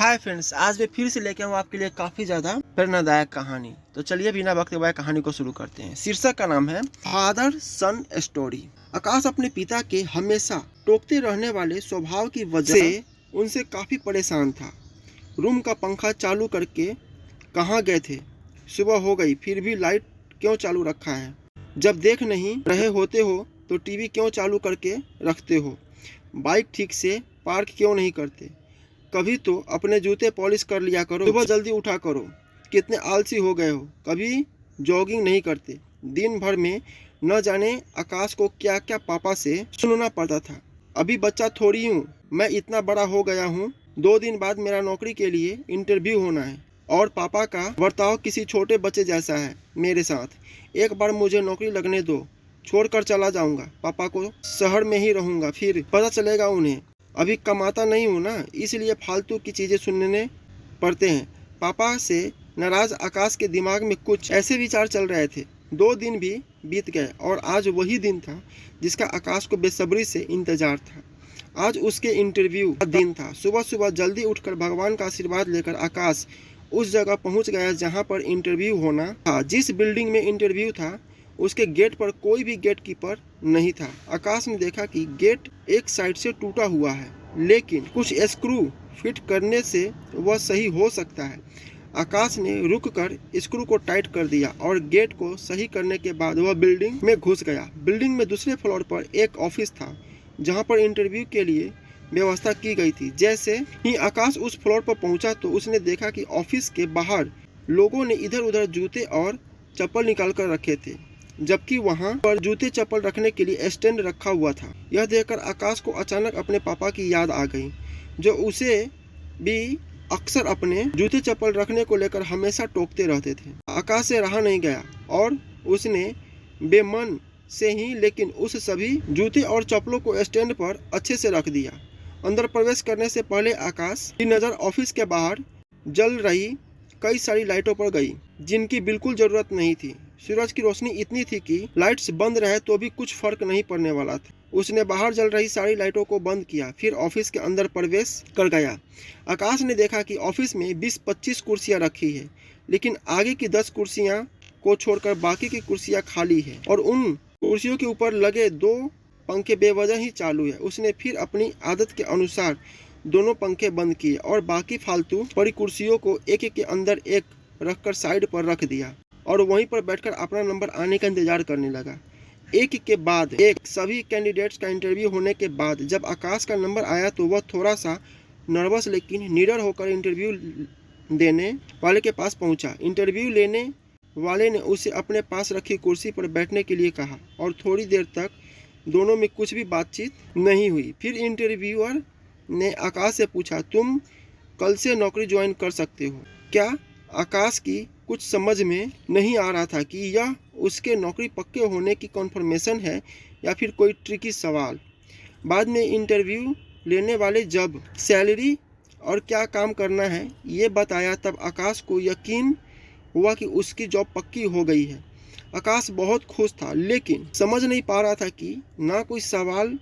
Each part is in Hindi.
हाय फ्रेंड्स, आज मैं फिर से लेके आऊँ आपके लिए काफ़ी ज़्यादा प्रेरणादायक कहानी। तो चलिए बिना वक्त गवाए कहानी को शुरू करते हैं। शीर्षक का नाम है फादर सन स्टोरी। आकाश अपने पिता के हमेशा टोकते रहने वाले स्वभाव की वजह से उनसे काफ़ी परेशान था। रूम का पंखा चालू करके कहाँ गए थे? सुबह हो गई फिर भी लाइट क्यों चालू रखा है? जब देख नहीं रहे होते हो तो टीवी क्यों चालू करके रखते हो? बाइक ठीक से पार्क क्यों नहीं करते? कभी तो अपने जूते पॉलिश कर लिया करो। सुबह जल्दी उठा करो। कितने आलसी हो गए हो, कभी जॉगिंग नहीं करते। दिन भर में न जाने आकाश को क्या क्या पापा से सुनना पड़ता था। अभी बच्चा थोड़ी हूँ, मैं इतना बड़ा हो गया हूँ। 2 दिन बाद मेरा नौकरी के लिए इंटरव्यू होना है और पापा का बर्ताव किसी छोटे बच्चे जैसा है मेरे साथ। एक बार मुझे नौकरी लगने दो, छोड़कर चला जाऊंगा। पापा को शहर में ही रहूंगा, फिर पता चलेगा उन्हें। अभी कमाता नहीं हूँ ना, इसलिए फालतू की चीज़ें सुनने पड़ते हैं। पापा से नाराज आकाश के दिमाग में कुछ ऐसे विचार चल रहे थे। 2 दिन भी बीत गए और आज वही दिन था जिसका आकाश को बेसब्री से इंतजार था। आज उसके इंटरव्यू का दिन था। सुबह सुबह जल्दी उठकर भगवान का आशीर्वाद लेकर आकाश उस जगह पहुंच गया जहां पर इंटरव्यू होना था। जिस बिल्डिंग में इंटरव्यू था उसके गेट पर कोई भी गेट कीपर नहीं था। आकाश ने देखा कि गेट एक साइड से टूटा हुआ है, लेकिन कुछ स्क्रू फिट करने से वह सही हो सकता है। आकाश ने रुककर स्क्रू को टाइट कर दिया और गेट को सही करने के बाद वह बिल्डिंग में घुस गया। बिल्डिंग में दूसरे फ्लोर पर एक ऑफिस था जहां पर इंटरव्यू के लिए व्यवस्था की गई थी। जैसे ही आकाश उस फ्लोर पर पहुंचा तो उसने देखा कि ऑफिस के बाहर लोगों ने इधर उधर जूते और चप्पल निकाल कर रखे थे, जबकि वहां पर जूते चप्पल रखने के लिए स्टैंड रखा हुआ था। यह देखकर आकाश को अचानक अपने पापा की याद आ गई, जो उसे भी अक्सर अपने जूते चप्पल रखने को लेकर हमेशा टोकते रहते थे। आकाश से रहा नहीं गया और उसने बेमन से ही लेकिन उस सभी जूते और चप्पलों को स्टैंड पर अच्छे से रख दिया। अंदर प्रवेश करने से पहले आकाश की नज़र ऑफिस के बाहर जल रही कई सारी लाइटों पर गई, जिनकी बिल्कुल जरूरत नहीं थी। सूरज की रोशनी इतनी थी कि लाइट्स बंद रहे तो भी कुछ फर्क नहीं पड़ने वाला था। उसने बाहर जल रही सारी लाइटों को बंद किया, फिर ऑफिस के अंदर प्रवेश कर गया। आकाश ने देखा कि ऑफिस में 20-25 कुर्सियां रखी है, लेकिन आगे की 10 कुर्सियां को छोड़कर बाकी की कुर्सियां खाली है और उन कुर्सियों के ऊपर लगे 2 पंखे बेवजह ही चालू है। उसने फिर अपनी आदत के अनुसार दोनों पंखे बंद किए और बाकी फालतू पड़ी कुर्सियों को एक एक के अंदर एक रखकर साइड पर रख दिया और वहीं पर बैठकर अपना नंबर आने का इंतजार करने लगा। एक के बाद एक सभी कैंडिडेट्स का इंटरव्यू होने के बाद जब आकाश का नंबर आया तो वह थोड़ा सा नर्वस लेकिन निडर होकर इंटरव्यू देने वाले के पास पहुंचा। इंटरव्यू लेने वाले ने उसे अपने पास रखी कुर्सी पर बैठने के लिए कहा और थोड़ी देर तक दोनों में कुछ भी बातचीत नहीं हुई। फिर इंटरव्यूअर ने आकाश से पूछा, तुम कल से नौकरी ज्वाइन कर सकते हो क्या? आकाश की कुछ समझ में नहीं आ रहा था कि यह उसके नौकरी पक्के होने की कन्फर्मेशन है या फिर कोई ट्रिकी सवाल। बाद में इंटरव्यू लेने वाले जब सैलरी और क्या काम करना है ये बताया तब आकाश को यकीन हुआ कि उसकी जॉब पक्की हो गई है। आकाश बहुत खुश था, लेकिन समझ नहीं पा रहा था कि ना कोई सवाल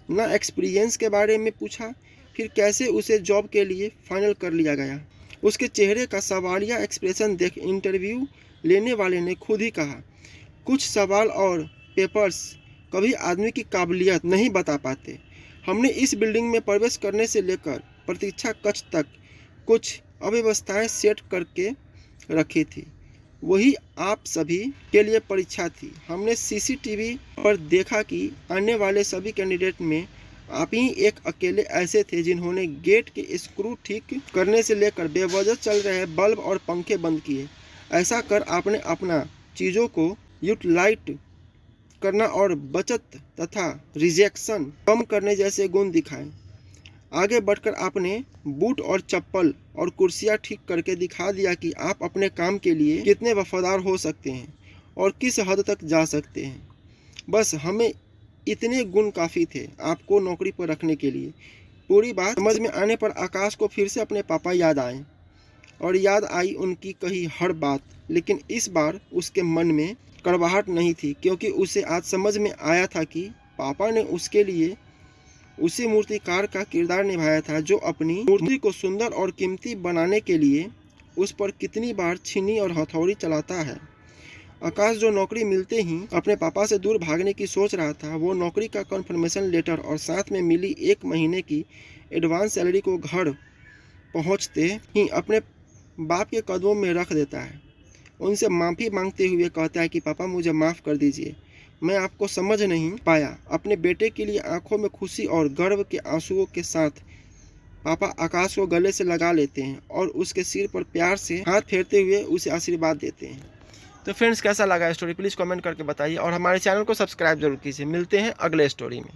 ना एक्सपीरियंस के बारे में पूछा, फिर कैसे उसे जॉब के लिए फाइनल कर लिया गया। उसके चेहरे का सवालिया एक्सप्रेशन देख इंटरव्यू लेने वाले ने खुद ही कहा, कुछ सवाल और पेपर्स कभी आदमी की काबिलियत नहीं बता पाते। हमने इस बिल्डिंग में प्रवेश करने से लेकर प्रतीक्षा कक्ष तक कुछ अव्यवस्थाएं सेट करके रखी थी, वही आप सभी के लिए परीक्षा थी। हमने सीसीटीवी पर देखा कि आने वाले सभी कैंडिडेट में आप ही एक अकेले ऐसे थे जिन्होंने गेट के स्क्रू ठीक करने से लेकर बेवजह चल रहे बल्ब और पंखे बंद किए। ऐसा कर आपने अपना चीज़ों को यूटिलाइज करना और बचत तथा रिजेक्शन कम करने जैसे गुण दिखाए। आगे बढ़कर आपने बूट और चप्पल और कुर्सियां ठीक करके दिखा दिया कि आप अपने काम के लिए कितने वफादार हो सकते हैं और किस हद तक जा सकते हैं। बस हमें इतने गुण काफ़ी थे आपको नौकरी पर रखने के लिए। पूरी बात समझ में आने पर आकाश को फिर से अपने पापा याद आए और याद आई उनकी कही हर बात, लेकिन इस बार उसके मन में कड़वाहट नहीं थी, क्योंकि उसे आज समझ में आया था कि पापा ने उसके लिए उसी मूर्तिकार का किरदार निभाया था जो अपनी मूर्ति को सुंदर और कीमती बनाने के लिए उस पर कितनी बार छीनी और हथौड़ी चलाता है। आकाश जो नौकरी मिलते ही अपने पापा से दूर भागने की सोच रहा था, वो नौकरी का कन्फर्मेशन लेटर और साथ में मिली 1 महीने की एडवांस सैलरी को घर पहुंचते ही अपने बाप के कदमों में रख देता है। उनसे माफ़ी मांगते हुए कहता है कि पापा मुझे माफ़ कर दीजिए, मैं आपको समझ नहीं पाया। अपने बेटे के लिए आंखों में खुशी और गर्व के आंसुओं के साथ पापा आकाश को गले से लगा लेते हैं और उसके सिर पर प्यार से हाथ फेरते हुए उसे आशीर्वाद देते हैं। तो फ्रेंड्स, कैसा लगा स्टोरी प्लीज़ कमेंट करके बताइए और हमारे चैनल को सब्सक्राइब जरूर कीजिए। मिलते हैं अगले स्टोरी में।